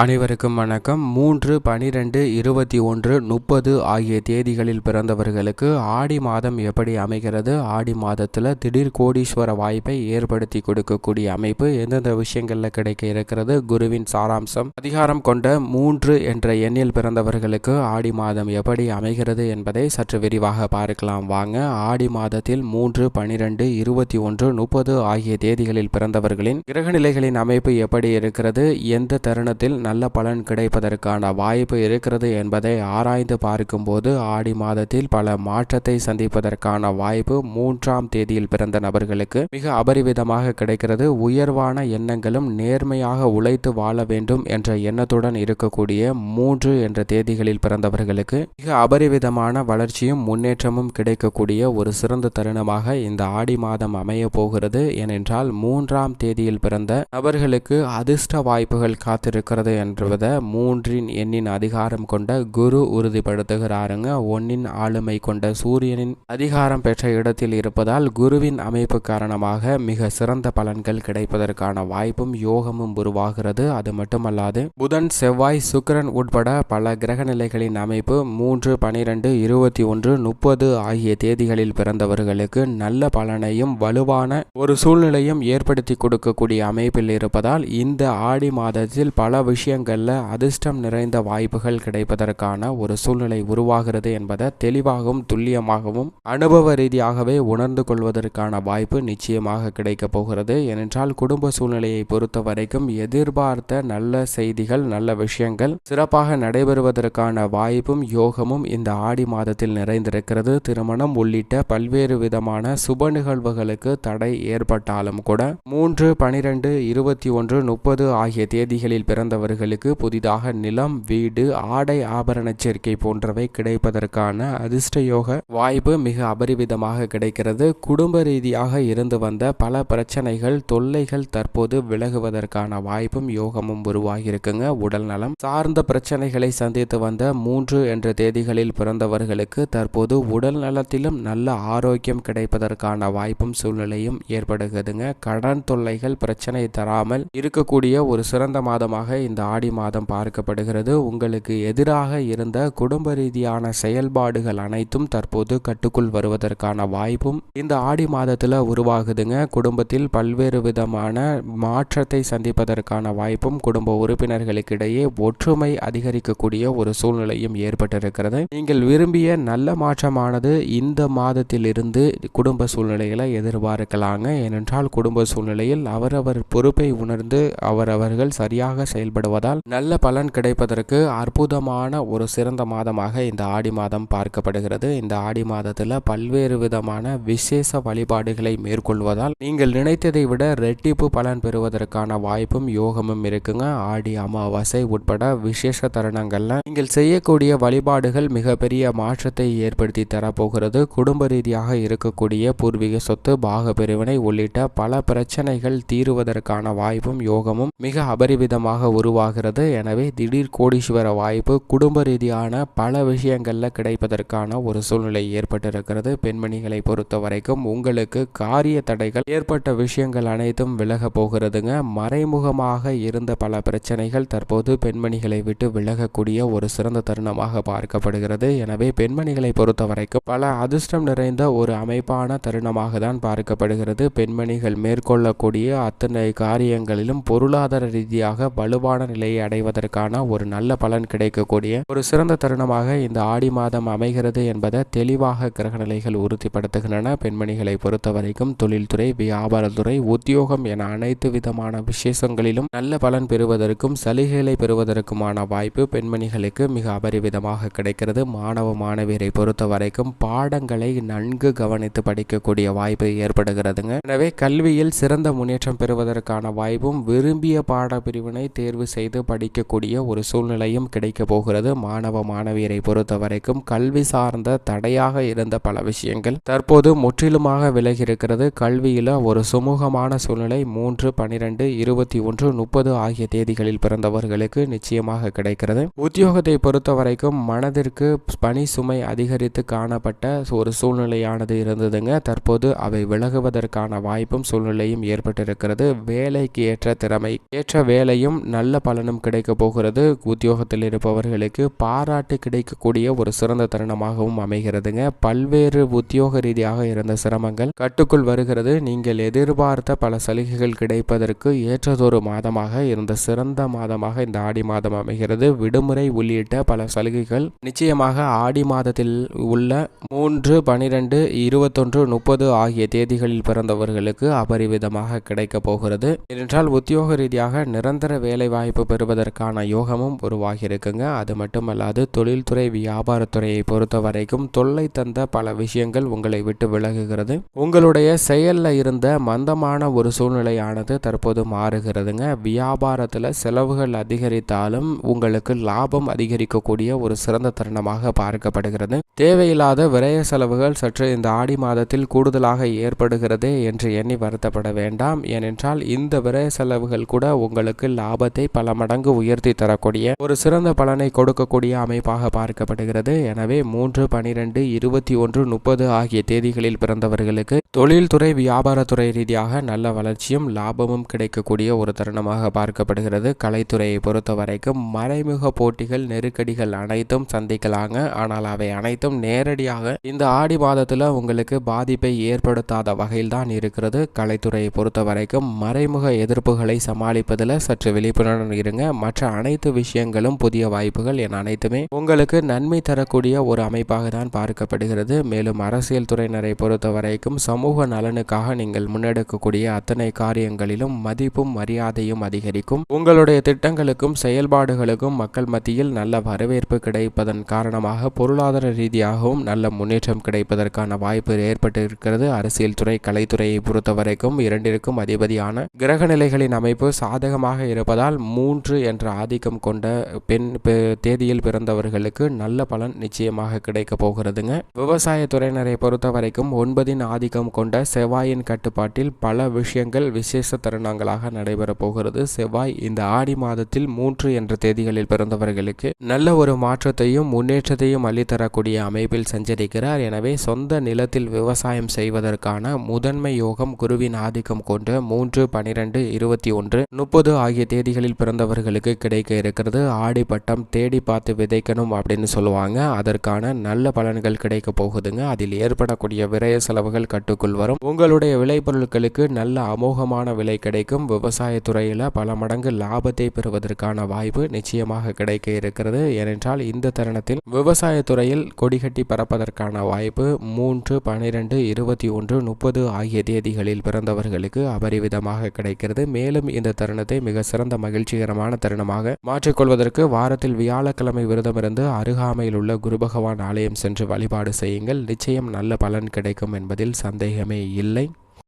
அனைவருக்கும் வணக்கம். 3, 12, 21, 30 ஆகிய தேதிகளில் பிறந்தவர்களுக்கு ஆடி மாதம் எப்படி அமைகிறது, ஆடி மாதத்தில் திடீர் கோடீஸ்வர வாய்ப்பை ஏற்படுத்தி கொடுக்கக்கூடிய அமைப்பு எந்தெந்த விஷயங்களில் கிடைக்க இருக்கிறது, குருவின் சாராம்சம், அதிகாரம் கொண்ட 3 என்ற எண்ணில் பிறந்தவர்களுக்கு ஆடி மாதம் எப்படி அமைகிறது என்பதை சற்று விரிவாக பார்க்கலாம் வாங்க. ஆடி மாதத்தில் 3, 12, 21, 30 ஆகிய தேதிகளில் பிறந்தவர்களின் கிரகநிலைகளின் அமைப்பு எப்படி இருக்கிறது, எந்த தருணத்தில் நல்ல பலன் கிடைப்பதற்கான வாய்ப்பு இருக்கிறது என்பதை ஆராய்ந்து பார்க்கும்போது ஆடி மாதத்தில் பல மாற்றத்தை சந்திப்பதற்கான வாய்ப்பு 3ஆம் தேதியில் பிறந்த நபர்களுக்கு மிக அபரிவிதமாக கிடைக்கிறது. உயர்வான எண்ணங்களும் நேர்மையாக உழைத்து வாழ வேண்டும் என்ற எண்ணத்துடன் இருக்கக்கூடிய 3 என்ற தேதிகளில் பிறந்தவர்களுக்கு மிக அபரிவிதமான வளர்ச்சியும் முன்னேற்றமும் கிடைக்கக்கூடிய ஒரு சிறந்த தருணமாக இந்த ஆடி மாதம் அமைய போகிறது. ஏனென்றால் 3ஆம் தேதியில் பிறந்த நபர்களுக்கு அதிர்ஷ்ட வாய்ப்புகள் காத்திருக்கிறது என்பதை 3 எண்ணின் அதிகாரம் கொண்ட குரு உறுதிப்படுத்துகிறாருங்க. 1 ஆளுமை கொண்ட சூரியனின் அதிகாரம் பெற்ற இடத்தில் இருப்பதால் குருவின் அமைப்பு காரணமாக மிக சிறந்த பலன்கள் கிடைப்பதற்கான வாய்ப்பும் யோகமும் உருவாகிறது. அது மட்டுமல்லாது புதன், செவ்வாய், சுக்கிரன் உட்பட பல கிரக நிலைகளின் அமைப்பு 3, 12, 21, 30 ஆகிய தேதிகளில் பிறந்தவர்களுக்கு நல்ல பலனையும் வலுவான ஒரு சூழ்நிலையும் ஏற்படுத்தி கொடுக்கக்கூடிய அமைப்பில் இருப்பதால் இந்த ஆடி மாதத்தில் பல விஷயங்கள்ல அதிர்ஷ்டம் நிறைந்த வாய்ப்புகள் கிடைப்பதற்கான ஒரு சூழ்நிலை உருவாகிறது என்பதை தெளிவாகவும் துல்லியமாகவும் அனுபவ ரீதியாகவே உணர்ந்து கொள்வதற்கான வாய்ப்பு நிச்சயமாக கிடைக்க போகிறது. ஏனென்றால் குடும்ப சூழ்நிலையை பொறுத்த வரைக்கும் எதிர்பார்த்த நல்ல செய்திகள், நல்ல விஷயங்கள் சிறப்பாக நடைபெறுவதற்கான வாய்ப்பும் யோகமும் இந்த ஆடி மாதத்தில் நிறைந்திருக்கிறது. திருமணம் உள்ளிட்ட பல்வேறு விதமான சுப நிகழ்வுகளுக்கு தடை ஏற்பட்டாலும் கூட 3, 12, 21, 30 ஆகிய தேதிகளில் பிறந்தவர்களுக்கு புதிதாக நிலம், வீடு, ஆடை ஆபரண சேர்க்கை போன்றவை கிடைப்பதற்கான அதிர்ஷ்ட யோக வாய்ப்பு மிக அபரிவிதமாக கிடைக்கிறது. குடும்ப ரீதியாக இருந்து வந்த பல பிரச்சனைகள், தொல்லைகள் தற்போது விலகுவதற்கான வாய்ப்பும் யோகமும் உருவாகி இருக்குங்க. உடல் நலம் சார்ந்த பிரச்சனைகளை சந்தித்து வந்த 3 என்ற தேதிகளில் பிறந்தவர்களுக்கு தற்போது உடல் நலத்திலும் நல்ல ஆரோக்கியம் கிடைப்பதற்கான வாய்ப்பும் சூழ்நிலையும் ஏற்படுகிறதுங்க. கடன் தொல்லைகள் பிரச்சனை தராமல் இருக்கக்கூடிய ஒரு சிறந்த மாதமாக இந்த ஆடி மாதம் பார்க்கப்படுகிறது. உங்களுக்கு எதிராக இருந்த குடும்ப ரீதியான செயல்பாடுகள் அனைத்தும் தற்போது கட்டுக்குள் வருவதற்கான வாய்ப்பும் இந்த ஆடி மாதத்தில் உருவாகுதுங்க. குடும்பத்தில் பல்வேறு விதமான மாற்றத்தை சந்திப்பதற்கான வாய்ப்பும் குடும்ப உறுப்பினர்களுக்கிடையே ஒற்றுமை அதிகரிக்கக்கூடிய ஒரு சூழ்நிலையும் ஏற்பட்டிருக்கிறது. நீங்கள் விரும்பிய நல்ல மாற்றமானது இந்த மாதத்தில் இருந்து குடும்ப சூழ்நிலைகளை எதிர்பார்க்கலாங்க. ஏனென்றால் குடும்ப சூழ்நிலையில் அவரவர் பொறுப்பை உணர்ந்து அவரவர்கள் சரியாக செயல்படுவதால் நல்ல பலன் கிடைப்பதற்கு அற்புதமான ஒரு சிறந்த மாதமாக இந்த ஆடி மாதம் பார்க்கப்படுகிறது. இந்த ஆடி மாதத்தில் பல்வேறு விதமான விசேஷ வழிபாடுகளை மேற்கொள்வதால் நீங்கள் நினைத்ததை விட ரெட்டிப்பு பலன் பெறுவதற்கான வாய்ப்பும் யோகமும் இருக்குங்க. ஆடி அமாவாசை உட்பட விசேஷ தருணங்கள்ல நீங்கள் செய்யக்கூடிய வழிபாடுகள் மிகப்பெரிய மாற்றத்தை ஏற்படுத்தி தரப்போகிறது. குடும்ப ரீதியாக இருக்கக்கூடிய பூர்வீக சொத்து, பாக பிரிவினை உள்ளிட்ட பல பிரச்சனைகள் தீருவதற்கான வாய்ப்பும் யோகமும் மிக அபரிவிதமாக உருவாகிறது. எனவே திடீர் கோடீஸ்வர வாய்ப்பு குடும்ப ரீதியான பல விஷயங்கள்ல கிடைப்பதற்கான ஒரு சூழ்நிலை ஏற்பட்டிருக்கிறது. பெண்மணிகளை பொறுத்த வரைக்கும் உங்களுக்கு காரிய தடைகள் ஏற்பட்ட விஷயங்கள் அனைத்தும் விலக போகிறதுங்க. மறைமுகமாக இருந்த பல பிரச்சனைகள் தற்போது பெண்மணிகளை விட்டு விலகக்கூடிய ஒரு சிறந்த தருணமாக பார்க்கப்படுகிறது. எனவே பெண்மணிகளை பொறுத்த வரைக்கும் பல அதிர்ஷ்டம் நிறைந்த ஒரு அமைப்பான தருணமாக தான் பார்க்கப்படுகிறது. பெண்மணிகள் மேற்கொள்ளக்கூடிய அத்தனை காரியங்களிலும் பொருளாதார ரீதியாக வலுவான நிலையை அடைவதற்கான ஒரு நல்ல பலன் கிடைக்கக்கூடிய ஒரு சிறந்த தருணமாக இந்த ஆடி மாதம் அமைகிறது என்பதை தெளிவாக கிரகநிலைகள் உறுதிப்படுத்துகின்றன. பெண்மணிகளை பொறுத்தவரைக்கும் தொழில்துறை, வியாபாரத்துறை, உத்தியோகம் என அனைத்து விதமான விசேஷங்களிலும் நல்ல பலன் பெறுவதற்கும் சலுகைகளை பெறுவதற்குமான வாய்ப்பு பெண்மணிகளுக்கு மிக அபரிவிதமாக கிடைக்கிறது. மாணவ மாணவியரை பொறுத்த வரைக்கும் பாடங்களை நன்கு கவனித்து படிக்கக்கூடிய வாய்ப்பு ஏற்படுகிறதுங்க. எனவே கல்வியில் சிறந்த முன்னேற்றம் பெறுவதற்கான வாய்ப்பும் விரும்பிய பாட பிரிவினை தேர்வு செய்து படிக்கக்கூடிய ஒரு சூழ்நிலையும் கிடைக்க போகிறது. மாணவ மாணவியரை பொறுத்த வரைக்கும் கல்வி சார்ந்த தடையாக இருந்த பல விஷயங்கள் தற்போது முற்றிலுமாக விலகி இருக்கிறது. கல்வியில ஒரு சுமூகமான சூழ்நிலை 3, 12, 21, 30 ஆகிய தேதிகளில் பிறந்தவர்களுக்கு நிச்சயமாக கிடைக்கிறது. உத்தியோகத்தை பொறுத்த வரைக்கும் மனதிற்கு பணி சுமை அதிகரித்து காணப்பட்ட ஒரு சூழ்நிலையானது இருந்ததுங்க. தற்போது அவை விலகுவதற்கான வாய்ப்பும் சூழ்நிலையும் ஏற்பட்டிருக்கிறது. வேலைக்கு ஏற்ற திறமை ஏற்ற வேலையும் நல்ல பலனும் கிடைக்க போகிறது. உத்தியோகத்தில் இருப்பவர்களுக்கு பாராட்டு கிடைக்கக்கூடிய ஒரு சிறந்த தருணமாகவும் அமைகிறதுங்க. பல்வேறு உத்தியோக ரீதியாக இருந்த சிரமங்கள் கட்டுக்குள் வருகிறது. நீங்கள் எதிர்பார்த்த பல சலுகைகள் கிடைப்பதற்கு ஏற்றதொரு மாதமாக இருந்த சிறந்த மாதமாக இந்த ஆடி மாதம் அமைகிறது. விடுமுறை உள்ளிட்ட பல சலுகைகள் நிச்சயமாக ஆடி மாதத்தில் உள்ள 3, 12, 21, 30 ஆகிய தேதிகளில் பிறந்தவர்களுக்கு அபரிவிதமாக கிடைக்க போகிறது. ஏனென்றால் உத்தியோக ரீதியாக நிரந்தர வேலை வாய்ப்பு பெறுவதற்கான யோகமும் உருவாகி இருக்குங்க. அது மட்டுமல்லாது தொழில்துறை வியாபாரத்துறையை பொறுத்த வரைக்கும் தொல்லை தந்த பல விஷயங்கள் உங்களை விட்டு விலகுகிறது. உங்களுடைய செயல்ல இருந்த மந்தமான ஒரு சூழ்நிலையானது தற்போது மாறுகிறதுங்க. வியாபாரத்தில் செலவுகள் அதிகரித்தாலும் உங்களுக்கு லாபம் அதிகரிக்கக்கூடிய ஒரு சிறந்த தருணமாக பார்க்கப்படுகிறது. தேவையில்லாத விரய செலவுகள் சற்று இந்த ஆடி மாதத்தில் கூடுதலாக ஏற்படுகிறது என்று எண்ணி வருத்தப்பட வேண்டாம். ஏனென்றால் இந்த விரய செலவுகள் கூட உங்களுக்கு லாபத்தை பல மடங்கு உயர்த்தி தரக்கூடிய ஒரு சிறந்த பலனை கொடுக்கக்கூடிய அமைப்பாக பார்க்கப்படுகிறது. எனவே 3, 12, 21, 30 ஆகிய தேதிகளில் பிறந்தவர்களுக்கு தொழில்துறை வியாபாரத்துறை ரீதியாக நல்ல வளர்ச்சியும் லாபமும் கிடைக்கக்கூடிய ஒரு தருணமாக பார்க்கப்படுகிறது. கலைத்துறையை பொறுத்த வரைக்கும் மறைமுக போட்டிகள் நெருக்கடிகள் அனைத்தும் சந்திக்கலாங்க. ஆனால் அவை அனைத்தும் நேரடியாக இந்த ஆடி மாதத்தில் உங்களுக்கு பாதிப்பை ஏற்படுத்தாத வகையில் தான் இருக்கிறது. கலைத்துறையை பொறுத்த வரைக்கும் மறைமுக எதிர்ப்புகளை சமாளிப்பதில் சற்று விழிப்புணர்வு இருங்க. மற்ற அனைத்து விஷயங்களும் புதிய வாய்ப்புகள் என அனைத்துமே உங்களுக்கு நன்மை தரக்கூடிய ஒரு அமைப்பாக தான் பார்க்கப்படுகிறது. மேலும் அரசியல் துறையினரை பொறுத்த வரைக்கும் சமூக நலனுக்காக நீங்கள் முன்னெடுக்கக்கூடிய அத்தனை காரியங்களிலும் மதிப்பும் மரியாதையும் அதிகரிக்கும். உங்களுடைய திட்டங்களுக்கும் செயல்பாடுகளுக்கும் மக்கள் மத்தியில் நல்ல வரவேற்பு கிடைப்பதன் காரணமாக பொருளாதார ரீதியாகவும் நல்ல முன்னேற்றம் கிடைப்பதற்கான வாய்ப்பு ஏற்பட்டு இருக்கிறது. அரசியல் துறை கலைத்துறையை பொறுத்த வரைக்கும் இரண்டிற்கும் அதிபதியான கிரக நிலைகளின் அமைப்பு சாதகமாக இருப்பதால் 3 என்ற ஆதிக்கம் கொண்ட தேதியில் பிறந்தவர்களுக்கு நல்ல பலன் நிச்சயமாக கிடைக்க போகிறதுங்க. விவசாய துறையினரை பொறுத்த வரைக்கும் 9 ஆதிக்கம் கொண்ட செவ்வாயின் கட்டுப்பாட்டில் பல விஷயங்கள் விசேஷ தருணங்களாக நடைபெற போகிறது. செவ்வாய் இந்த ஆடி மாதத்தில் 3 என்ற தேதிகளில் பிறந்தவர்களுக்கு நல்ல ஒரு மாற்றத்தையும் முன்னேற்றத்தையும் அள்ளித்தரக்கூடிய அமைப்பில் சஞ்சரிக்கிறார். எனவே சொந்த நிலத்தில் விவசாயம் செய்வதற்கான முதன்மை யோகம் குருவின் ஆதிக்கம் கொண்ட 3, 12, 21, 30 ஆகிய தேதிகளில் பிறந்தவர்களுக்கு கிடைக்க இருக்கிறது. ஆடி பட்டம் தேடி பார்த்து விதைக்கணும் அப்படின்னு சொல்லுவாங்க. அதற்கான நல்ல பலன்கள் கிடைக்க போகுதுங்க. அதில் ஏற்படக்கூடிய விரய செலவுகள் கட்டுக்குள் வரும். உங்களுடைய விளைபொருட்களுக்கு நல்ல அமோகமான விலை கிடைக்கும். விவசாய துறையில் பல மடங்கு லாபத்தை பெறுவதற்கான வாய்ப்பு நிச்சயமாக கிடைக்க இருக்கிறது. ஏனென்றால் இந்த தருணத்தில் விவசாய துறையில் கொடிகட்டி பறப்பதற்கான வாய்ப்பு 3, 12, 21, 30 ஆகிய தேதிகளில் பிறந்தவர்களுக்கு அபரிவிதமாக கிடைக்கிறது. மேலும் இந்த தருணத்தை மிக சிறந்த மகிழ்ச்சிகரமான தருணமாக மாற்றிக்கொள்வதற்கு வாரத்தில் வியாழக்கிழமை விரதமிருந்து அருகாமையில் உள்ள குரு பகவான் ஆலயம் சென்று வழிபாடு செய்யுங்கள். நிச்சயம் நல்ல பலன் கிடைக்கும் என்பதில் சந்தேகமே இல்லை.